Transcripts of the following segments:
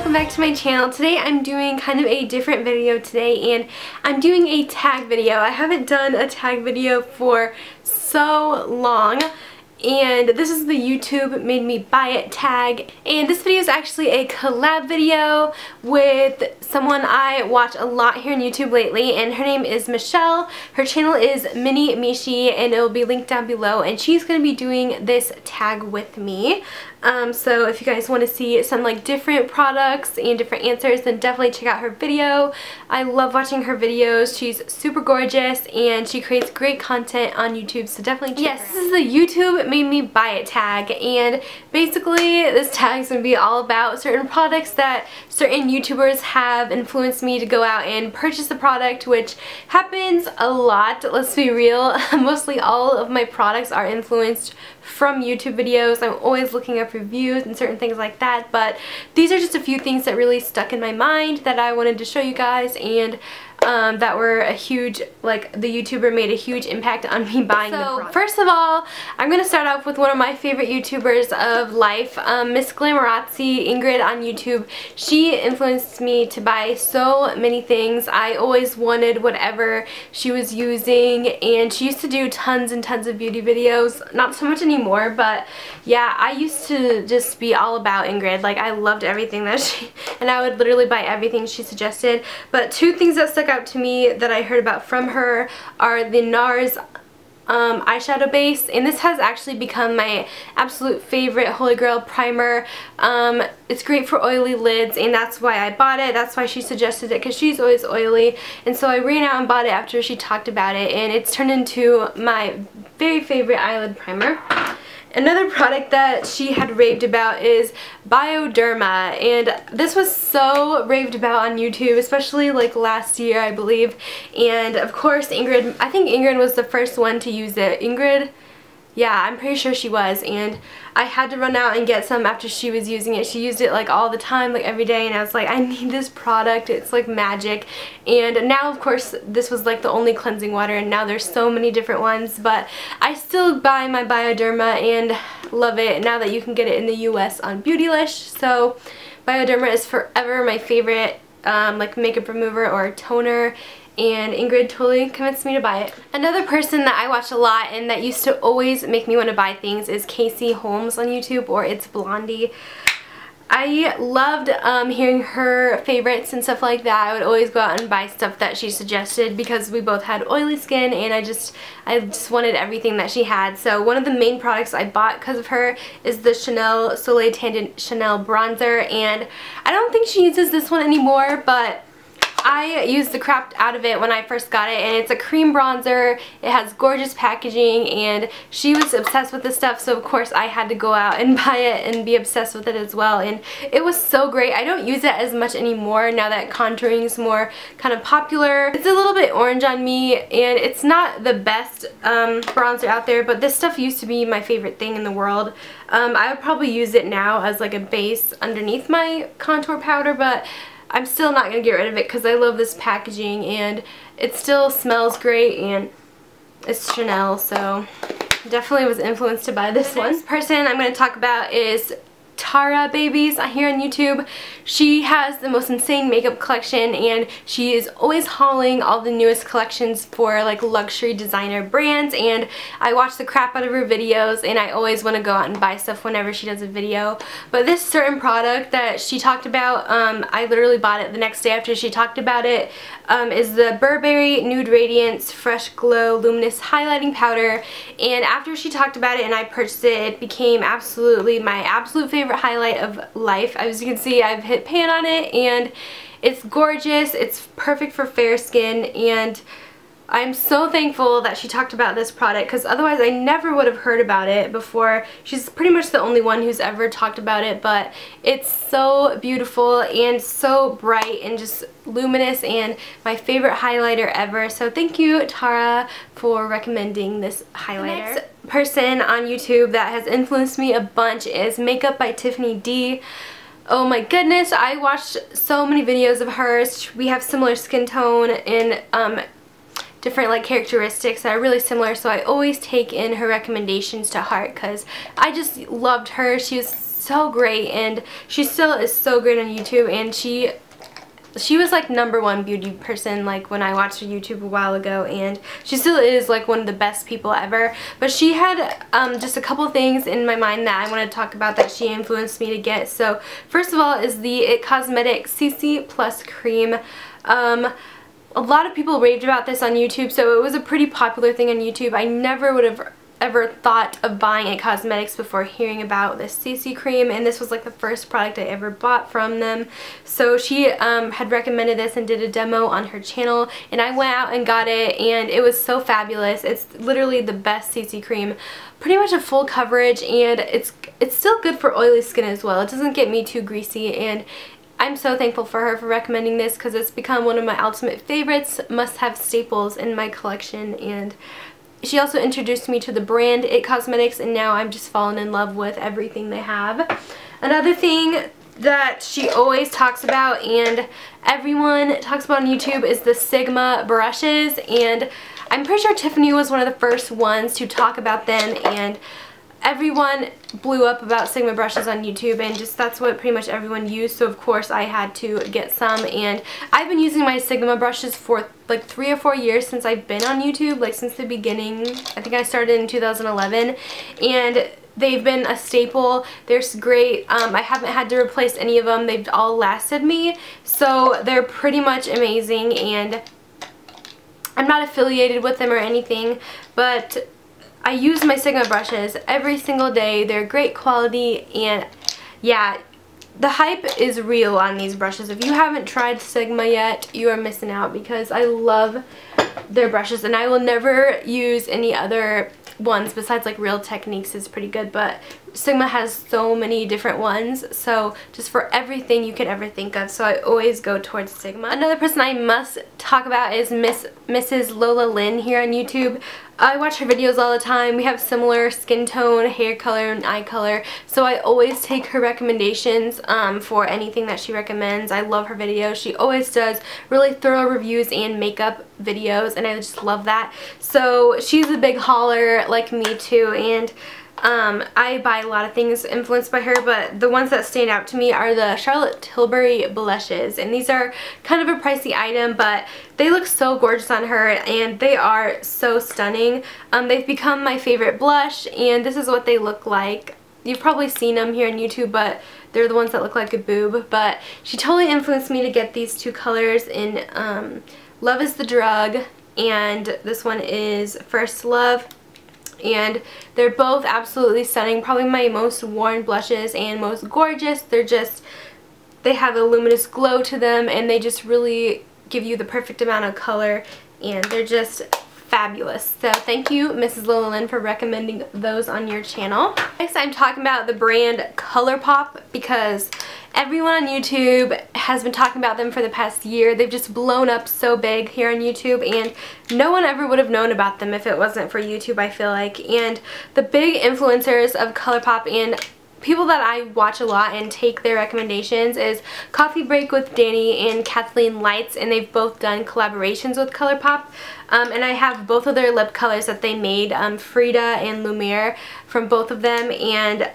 welcome back to my channel. Today I'm doing kind of a different video today, and I'm doing a tag video. I haven't done a tag video for so long, and this is the YouTube made me buy it tag, and this video is actually a collab video with someone I watch a lot here on YouTube lately, and her name is Michelle. Her channel is Mini Mishi, and it will be linked down below, and she's going to be doing this tag with me. So if you guys want to see some like different products and different answers, then definitely check out her video. I love watching her videos. She's super gorgeous and she creates great content on YouTube, so definitely check her out. This is the YouTube made me buy it tag, and basically this tag is going to be all about certain products that certain YouTubers have influenced me to go out and purchase the product, which happens a lot, let's be real. Mostly all of my products are influenced from YouTube videos. I'm always looking up reviews and certain things like that, but these are just a few things that really stuck in my mind that I wanted to show you guys, and that were a huge, like, the YouTuber made a huge impact on me buying the product. First of all, I'm going to start off with one of my favorite YouTubers of life, Miss Glamorazzi, Ingrid on YouTube. She influenced me to buy so many things. I always wanted whatever she was using, and she used to do tons and tons of beauty videos. Not so much anymore, but yeah, I used to just be all about Ingrid. Like, I loved everything that she, and I would literally buy everything she suggested. But two things that stuck out to me that I heard about from her are the NARS eyeshadow base, and this has actually become my absolute favorite Holy Grail primer. It's great for oily lids, and that's why I bought it. That's why she suggested it, because she's always oily, and so I ran out and bought it after she talked about it, and it's turned into my very favorite eyelid primer. Another product that she had raved about is Bioderma, and this was so raved about on YouTube, especially like last year, I believe. And of course Ingrid, I think Ingrid was the first one to use it. Ingrid? Yeah, I'm pretty sure she was, and I had to run out and get some after she was using it. She used it like all the time, like every day, and I was like, I need this product. It's like magic. And now, of course, this was like the only cleansing water, and now there's so many different ones, but I still buy my Bioderma and love it now that you can get it in the US on Beautylish. So Bioderma is forever my favorite like makeup remover or toner, and Ingrid totally convinced me to buy it. Another person that I watch a lot and that used to always make me want to buy things is Casey Holmes on YouTube, or It's Blondie. I loved hearing her favorites and stuff like that. I would always go out and buy stuff that she suggested because we both had oily skin, and I just wanted everything that she had. So one of the main products I bought because of her is the Chanel Soleil Tangent Chanel bronzer, and I don't think she uses this one anymore, but I used the crap out of it when I first got it, and it's a cream bronzer. It has gorgeous packaging, and she was obsessed with this stuff, so of course I had to go out and buy it and be obsessed with it as well, and it was so great. I don't use it as much anymore now that contouring is more kind of popular. It's a little bit orange on me, and it's not the best bronzer out there, but this stuff used to be my favorite thing in the world. I would probably use it now as like a base underneath my contour powder, but I'm still not going to get rid of it because I love this packaging, and it still smells great, and it's Chanel, so definitely was influenced to buy this one. The next person I'm going to talk about is Tara Babies here on YouTube. She has the most insane makeup collection, and she is always hauling all the newest collections for like luxury designer brands, and I watch the crap out of her videos, and I always want to go out and buy stuff whenever she does a video. But this certain product that she talked about, I literally bought it the next day after she talked about it, is the Burberry Nude Radiance Fresh Glow Luminous Highlighting Powder, and after she talked about it and I purchased it, it became absolutely my absolute favorite highlight of life. As you can see, I've hit pan on it, and it's gorgeous. It's perfect for fair skin, and I'm so thankful that she talked about this product, because otherwise I never would have heard about it before. She's pretty much the only one who's ever talked about it, but it's so beautiful and so bright and just luminous, and my favorite highlighter ever. So thank you, Tara, for recommending this highlighter. The next person on YouTube that has influenced me a bunch is Makeup by Tiffany D. Oh my goodness, I watched so many videos of hers. We have similar skin tone and different like characteristics that are really similar, so I always take in her recommendations to heart because I just loved her. She was so great, and she still is so great on YouTube, and she was like #1 beauty person like when I watched her YouTube a while ago, and she still is like one of the best people ever. But she had just a couple things in my mind that I want to talk about that she influenced me to get. So first of all is the IT Cosmetics CC Plus Cream. A lot of people raved about this on YouTube, so it was a pretty popular thing on YouTube. I never would have ever thought of buying IT Cosmetics before hearing about this CC cream, and this was like the first product I ever bought from them. So she had recommended this and did a demo on her channel, and I went out and got it, and it was so fabulous. It's literally the best CC cream, pretty much a full coverage, and it's still good for oily skin as well. It doesn't get me too greasy, and I'm so thankful for her for recommending this because it's become one of my ultimate favorites, must-have staples in my collection. And she also introduced me to the brand IT Cosmetics, and now I'm just fallen in love with everything they have. Another thing that she always talks about and everyone talks about on YouTube is the Sigma brushes, and I'm pretty sure Tiffany was one of the first ones to talk about them, and everyone blew up about Sigma brushes on YouTube, and just that's what pretty much everyone used, so of course I had to get some. And I've been using my Sigma brushes for like 3 or 4 years since I've been on YouTube, like since the beginning. I think I started in 2011, and they've been a staple. They're great. I haven't had to replace any of them. They've all lasted me, so they're pretty much amazing, and I'm not affiliated with them or anything, but I use my Sigma brushes every single day. They're great quality, and yeah, the hype is real on these brushes. If you haven't tried Sigma yet, you are missing out because I love their brushes, and I will never use any other ones besides like Real Techniques is pretty good, but Sigma has so many different ones, so just for everything you could ever think of, so I always go towards Sigma. Another person I must talk about is Mrs. Lola Lynn here on YouTube. I watch her videos all the time. We have similar skin tone, hair color, and eye color, so I always take her recommendations for anything that she recommends. I love her videos. She always does really thorough reviews and makeup videos, and I just love that. So she's a big hauler like me too, and I buy a lot of things influenced by her, but the ones that stand out to me are the Charlotte Tilbury blushes, and these are kind of a pricey item, but they look so gorgeous on her, and they are so stunning. They've become my favorite blush, and this is what they look like. You've probably seen them here on YouTube, but they're the ones that look like a boob. But she totally influenced me to get these two colors in Love is the Drug, and this one is First Love. And they're both absolutely stunning, probably my most worn blushes and most gorgeous. They have a luminous glow to them, and they just really give you the perfect amount of color, and they're just fabulous. So thank you, Mrs. Lola Lynn, for recommending those on your channel. Next, I'm talking about the brand Colorpop because everyone on YouTube has been talking about them for the past year. They've just blown up so big here on YouTube, and no one ever would have known about them if it wasn't for YouTube, I feel like. And the big influencers of Colorpop and people that I watch a lot and take their recommendations is Coffee Break with Danny and Kathleen Lights, and they've both done collaborations with Colorpop. And I have both of their lip colors that they made, Frida and Lumiere, from both of them, and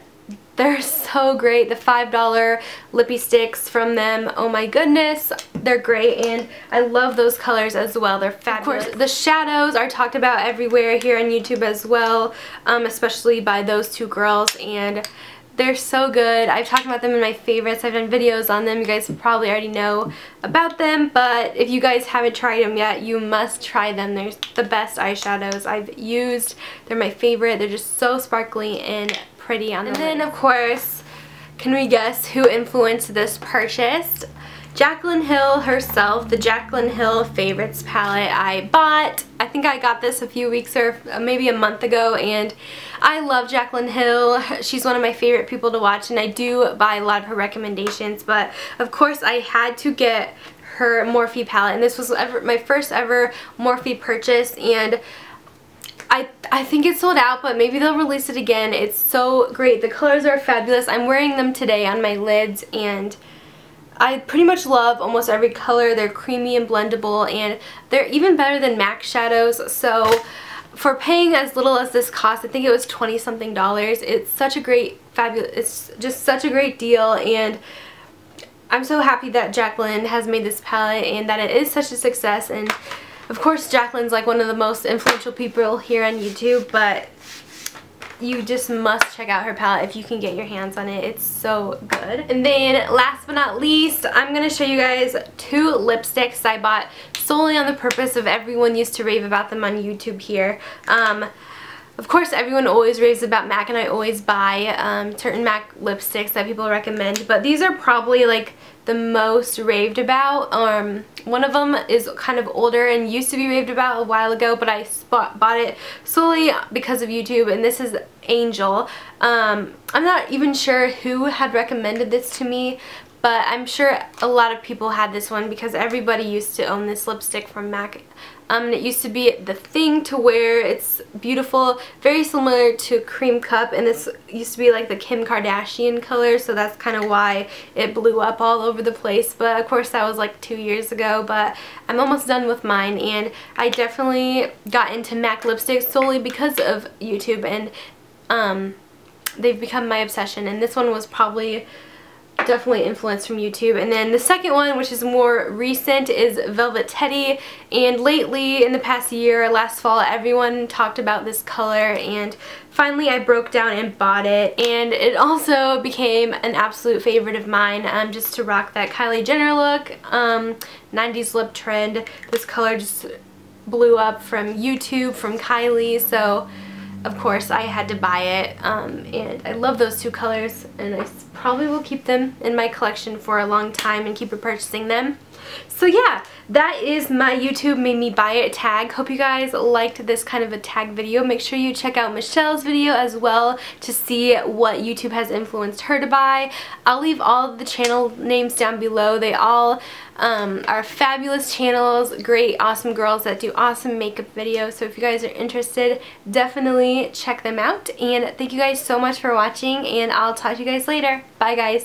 they're so great. The $5 lippy sticks from them, oh my goodness, they're great, and I love those colors as well. They're fabulous. Of course, the shadows are talked about everywhere here on YouTube as well, especially by those two girls, and they're so good. I've talked about them in my favorites. I've done videos on them. You guys probably already know about them, but if you guys haven't tried them yet, you must try them. They're the best eyeshadows I've used. They're my favorite. They're just so sparkly and pretty on the lid. And then, of course, can we guess who influenced this purchase? Jacqueline Hill herself, the Jacqueline Hill Favorites palette I bought. I think I got this a few weeks or maybe a month ago, and I love Jacqueline Hill. She's one of my favorite people to watch, and I do buy a lot of her recommendations, but of course I had to get her Morphe palette, and this was my first ever Morphe purchase, and I think it's sold out, but maybe they'll release it again. It's so great. The colors are fabulous. I'm wearing them today on my lids, and I pretty much love almost every color. They're creamy and blendable, and they're even better than MAC shadows. So for paying as little as this cost, I think it was $20-something, it's such a great fabulous. It's just such a great deal, and I'm so happy that Jacqueline has made this palette and that it is such a success. And of course Jacqueline's like one of the most influential people here on YouTube, but you just must check out her palette if you can get your hands on it. It's so good. And then last but not least, I'm going to show you guys 2 lipsticks I bought solely on the purpose of everyone used to rave about them on YouTube here. Of course, everyone always raves about MAC, and I always buy certain MAC lipsticks that people recommend, but these are probably like the most raved about. One of them is kind of older and used to be raved about a while ago, but I bought it solely because of YouTube, and this is Angel. I'm not even sure who had recommended this to me, but I'm sure a lot of people had this one because everybody used to own this lipstick from MAC. It used to be the thing to wear. It's beautiful, very similar to Cream Cup, and this used to be like the Kim Kardashian color, so that's kind of why it blew up all over the place. But of course that was like 2 years ago, but I'm almost done with mine, and I definitely got into MAC lipsticks solely because of YouTube, and they've become my obsession, and this one was probably definitely influenced from YouTube. And then the second one, which is more recent, is Velvet Teddy, and lately in the past year, last fall, everyone talked about this color, and finally I broke down and bought it, and it also became an absolute favorite of mine, just to rock that Kylie Jenner look, 90s lip trend. This color just blew up from YouTube, from Kylie, so of course I had to buy it, and I love those 2 colors, and I probably will keep them in my collection for a long time and keep repurchasing them. So yeah, that is my YouTube made me buy it tag. Hope you guys liked this kind of a tag video. Make sure you check out Michelle's video as well to see what YouTube has influenced her to buy. I'll leave all the channel names down below. They all are fabulous channels, great, awesome girls that do awesome makeup videos. So if you guys are interested, definitely check them out. And thank you guys so much for watching, and I'll talk to you guys later. Bye guys.